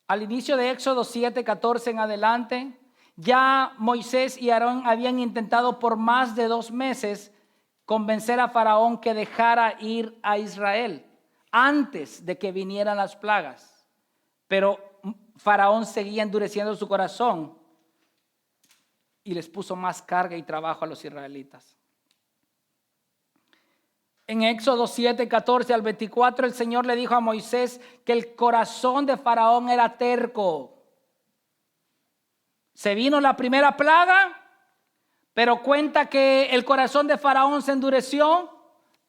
Al inicio de Éxodo 7:14 en adelante, ya Moisés y Aarón habían intentado por más de 2 meses convencer a Faraón que dejara ir a Israel antes de que vinieran las plagas. Pero Faraón seguía endureciendo su corazón y les puso más carga y trabajo a los israelitas. En Éxodo 7:14 al 24, el Señor le dijo a Moisés que el corazón de Faraón era terco. Se vino la primera plaga, pero cuenta que el corazón de Faraón se endureció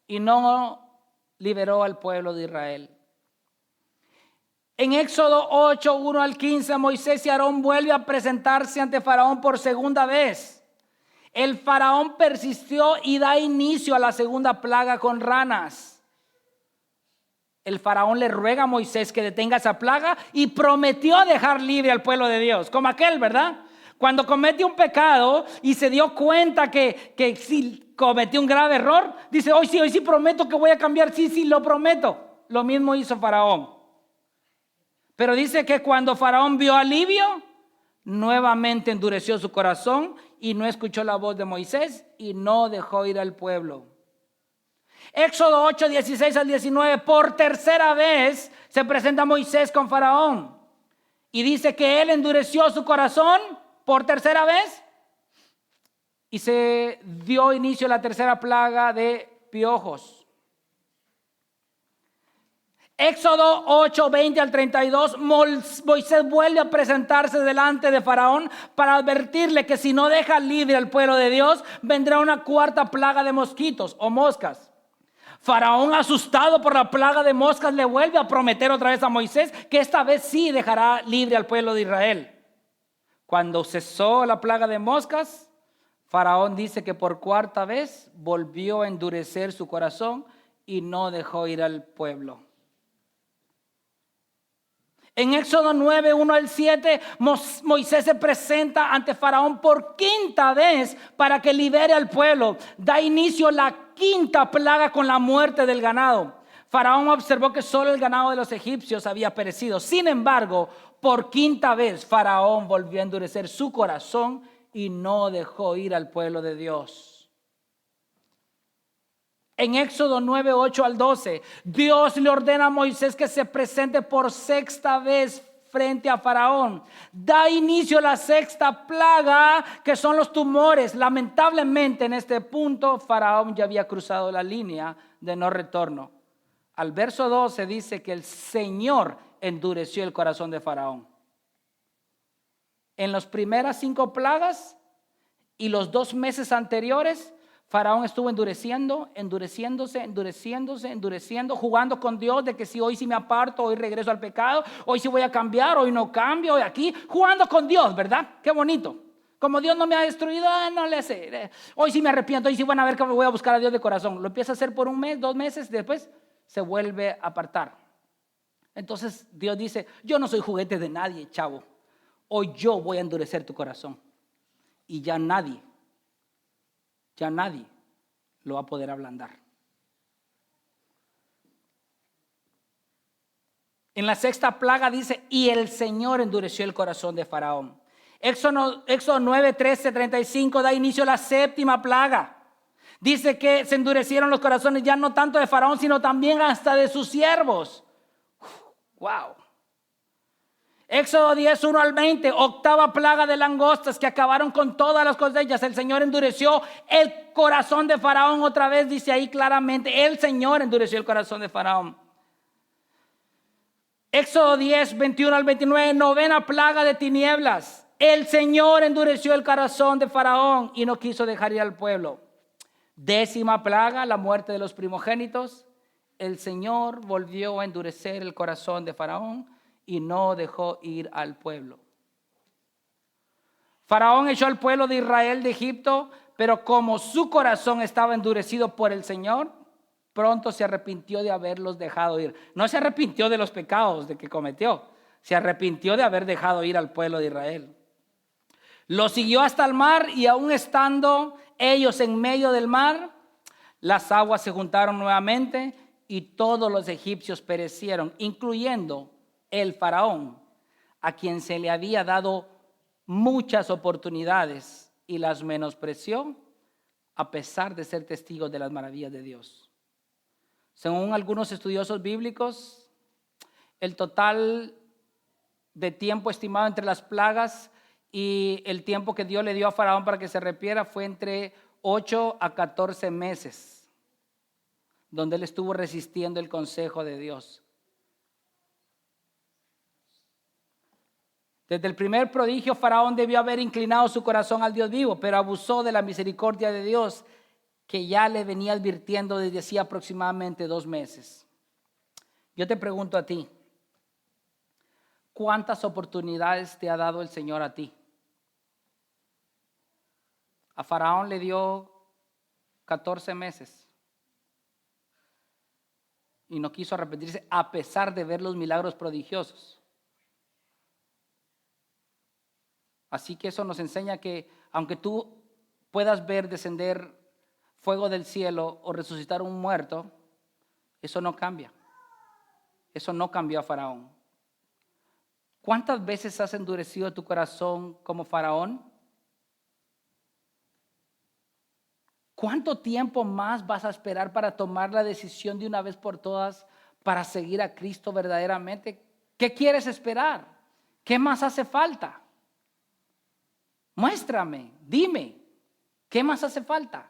y no liberó al pueblo de Israel. En Éxodo 8:1 al 15, Moisés y Aarón vuelven a presentarse ante Faraón por segunda vez. El faraón persistió y da inicio a la segunda plaga con ranas. El faraón le ruega a Moisés que detenga esa plaga y prometió dejar libre al pueblo de Dios, como aquel, ¿verdad? Cuando comete un pecado y se dio cuenta que si cometió un grave error, dice, hoy sí prometo que voy a cambiar, sí, lo prometo. Lo mismo hizo Faraón. Pero dice que cuando Faraón vio alivio, nuevamente endureció su corazón y no escuchó la voz de Moisés y no dejó ir al pueblo. Éxodo 8:16 al 19, por tercera vez se presenta Moisés con Faraón y dice que él endureció su corazón por tercera vez y se dio inicio a la tercera plaga de piojos. Éxodo 8:20 al 32, Moisés vuelve a presentarse delante de Faraón para advertirle que si no deja libre al pueblo de Dios, vendrá una cuarta plaga de mosquitos o moscas. Faraón, asustado por la plaga de moscas, le vuelve a prometer otra vez a Moisés que esta vez sí dejará libre al pueblo de Israel. Cuando cesó la plaga de moscas, Faraón dice que por cuarta vez volvió a endurecer su corazón y no dejó ir al pueblo. En Éxodo 9:1 al 7, Moisés se presenta ante Faraón por quinta vez para que libere al pueblo. Da inicio la quinta plaga con la muerte del ganado. Faraón observó que solo el ganado de los egipcios había perecido. Sin embargo, por quinta vez Faraón volvió a endurecer su corazón y no dejó ir al pueblo de Dios. En Éxodo 9:8 al 12, Dios le ordena a Moisés que se presente por sexta vez frente a Faraón. Da inicio a la sexta plaga, que son los tumores. Lamentablemente en este punto Faraón ya había cruzado la línea de no retorno. Al verso 12 dice que el Señor endureció el corazón de Faraón. En las primeras 5 plagas, Y los 2 meses anteriores, Faraón estuvo endureciendo, jugando con Dios de que si hoy sí me aparto, hoy regreso al pecado, hoy sí voy a cambiar, hoy no cambio, hoy aquí, jugando con Dios, ¿verdad? Qué bonito. Como Dios no me ha destruido, no le sé. Hoy sí me arrepiento, hoy sí van a ver que voy a buscar a Dios de corazón. Lo empieza a hacer por 1 mes, 2 meses, después se vuelve a apartar. Entonces Dios dice, yo no soy juguete de nadie, chavo. Hoy yo voy a endurecer tu corazón. Y ya nadie lo va a poder ablandar. En la 6ª plaga dice, y el Señor endureció el corazón de Faraón. Éxodo 9, 13, 35 da inicio a la 7ª plaga. Dice que se endurecieron los corazones ya no tanto de Faraón, sino también hasta de sus siervos. Wow. Éxodo 10, 1 al 20, 8ª plaga de langostas que acabaron con todas las cosechas. El Señor endureció el corazón de Faraón. Otra vez dice ahí claramente, el Señor endureció el corazón de Faraón. Éxodo 10, 21 al 29, 9ª plaga de tinieblas. El Señor endureció el corazón de Faraón y no quiso dejar ir al pueblo. 10ª plaga, la muerte de los primogénitos. El Señor volvió a endurecer el corazón de Faraón y no dejó ir al pueblo. Faraón echó al pueblo de Israel de Egipto, pero como su corazón estaba endurecido por el Señor, pronto se arrepintió de haberlos dejado ir. No se arrepintió de los pecados de que cometió, se arrepintió de haber dejado ir al pueblo de Israel. Lo siguió hasta el mar y aún estando ellos en medio del mar, las aguas se juntaron nuevamente y todos los egipcios perecieron, incluyendo el Faraón, a quien se le había dado muchas oportunidades y las menospreció a pesar de ser testigos de las maravillas de Dios. Según algunos estudiosos bíblicos, el total de tiempo estimado entre las plagas y el tiempo que Dios le dio a Faraón para que se arrepintiera fue entre 8 a 14 meses, donde él estuvo resistiendo el consejo de Dios. Desde el primer prodigio, Faraón debió haber inclinado su corazón al Dios vivo, pero abusó de la misericordia de Dios, que ya le venía advirtiendo desde hacía aproximadamente 2 meses. Yo te pregunto a ti, ¿cuántas oportunidades te ha dado el Señor a ti? A Faraón le dio 14 meses y no quiso arrepentirse a pesar de ver los milagros prodigiosos. Así que eso nos enseña que aunque tú puedas ver descender fuego del cielo o resucitar un muerto, eso no cambia. Eso no cambió a Faraón. ¿Cuántas veces has endurecido tu corazón como Faraón? ¿Cuánto tiempo más vas a esperar para tomar la decisión de una vez por todas para seguir a Cristo verdaderamente? ¿Qué quieres esperar? ¿Qué más hace falta? Muéstrame, dime, ¿qué más hace falta?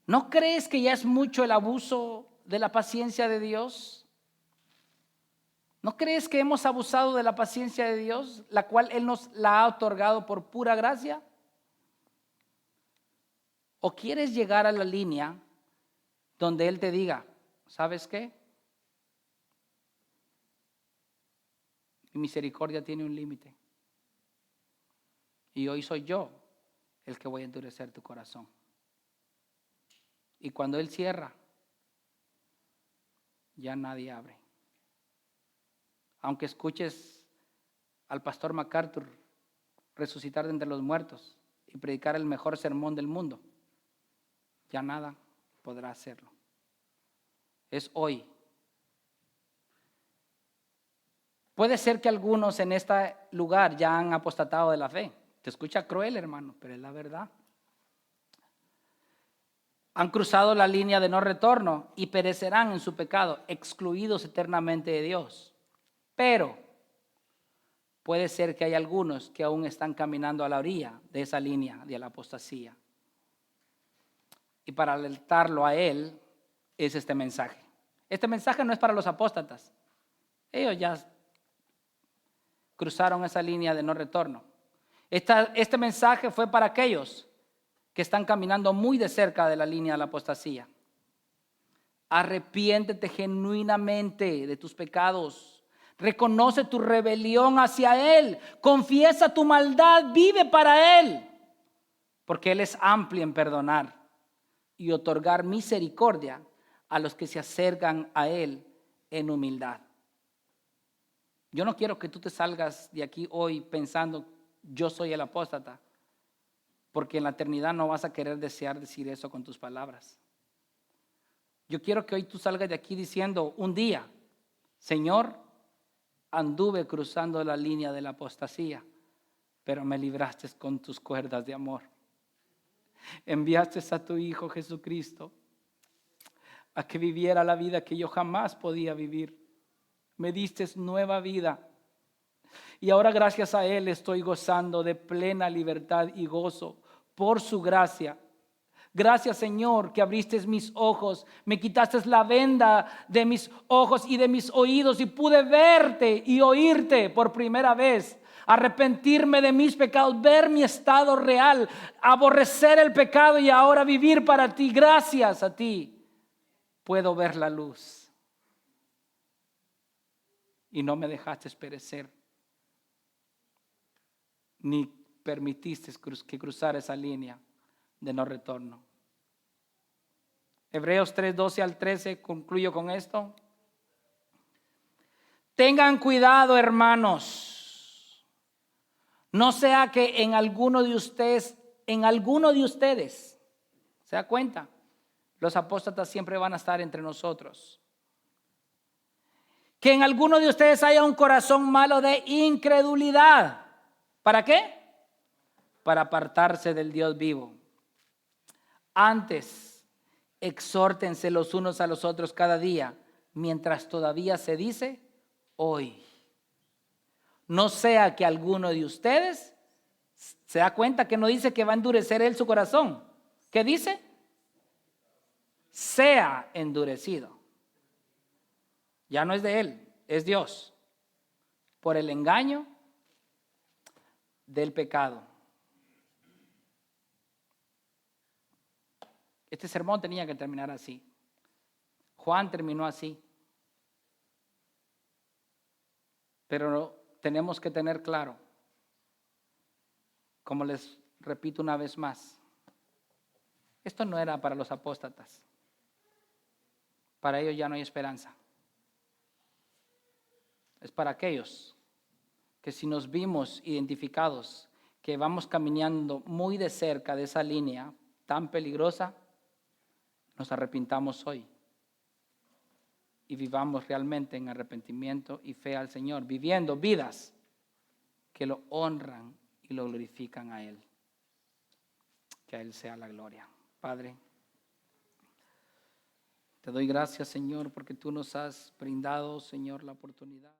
¿No crees que ya es mucho el abuso de la paciencia de Dios? ¿No crees que hemos abusado de la paciencia de Dios, la cual Él nos la ha otorgado por pura gracia? ¿O quieres llegar a la línea donde Él te diga, ¿sabes qué? Mi misericordia tiene un límite. Y hoy soy yo el que voy a endurecer tu corazón. Y cuando Él cierra, ya nadie abre. Aunque escuches al pastor MacArthur resucitar de entre los muertos y predicar el mejor sermón del mundo, ya nada podrá hacerlo. Es hoy. Puede ser que algunos en este lugar ya han apostatado de la fe. Te escucha cruel, hermano, pero es la verdad. Han cruzado la línea de no retorno y perecerán en su pecado, excluidos eternamente de Dios. Pero puede ser que hay algunos que aún están caminando a la orilla de esa línea de la apostasía. Y para alertarlo a él es este mensaje. Este mensaje no es para los apóstatas. Ellos ya cruzaron esa línea de no retorno. Este mensaje fue para aquellos que están caminando muy de cerca de la línea de la apostasía. Arrepiéntete genuinamente de tus pecados. Reconoce tu rebelión hacia Él. Confiesa tu maldad, vive para Él. Porque Él es amplio en perdonar y otorgar misericordia a los que se acercan a Él en humildad. Yo no quiero que tú te salgas de aquí hoy pensando, yo soy el apóstata, porque en la eternidad no vas a querer desear decir eso con tus palabras. Yo quiero que hoy tú salgas de aquí diciendo, un día, Señor, anduve cruzando la línea de la apostasía, pero me libraste con tus cuerdas de amor. Enviaste a tu Hijo Jesucristo a que viviera la vida que yo jamás podía vivir. Me diste nueva vida. Y ahora gracias a Él estoy gozando de plena libertad y gozo por su gracia. Gracias, Señor, que abriste mis ojos, me quitaste la venda de mis ojos y de mis oídos y pude verte y oírte por primera vez. Arrepentirme de mis pecados, ver mi estado real, aborrecer el pecado y ahora vivir para ti. Gracias a ti puedo ver la luz. Y no me dejaste perecer, ni permitiste que cruzara esa línea de no retorno. Hebreos 3:12 al 13, concluyo con esto. Tengan cuidado, hermanos, no sea que en alguno de ustedes, ¿se da cuenta? Los apóstatas siempre van a estar entre nosotros. Que en alguno de ustedes haya un corazón malo de incredulidad. ¿Para qué? Para apartarse del Dios vivo. Antes, exhórtense los unos a los otros cada día, mientras todavía se dice hoy. No sea que alguno de ustedes se da cuenta que no dice que va a endurecer él su corazón. ¿Qué dice? Sea endurecido. Ya no es de él, es Dios. Por el engaño del pecado. Este sermón tenía que terminar así. Juan terminó así. Pero tenemos que tener claro, como les repito una vez más, esto no era para los apóstatas. Para ellos ya no hay esperanza. Es para aquellos que si nos vimos identificados, que vamos caminando muy de cerca de esa línea tan peligrosa, nos arrepintamos hoy y vivamos realmente en arrepentimiento y fe al Señor, viviendo vidas que lo honran y lo glorifican a Él. Que a Él sea la gloria. Padre, te doy gracias, Señor, porque tú nos has brindado, Señor, la oportunidad.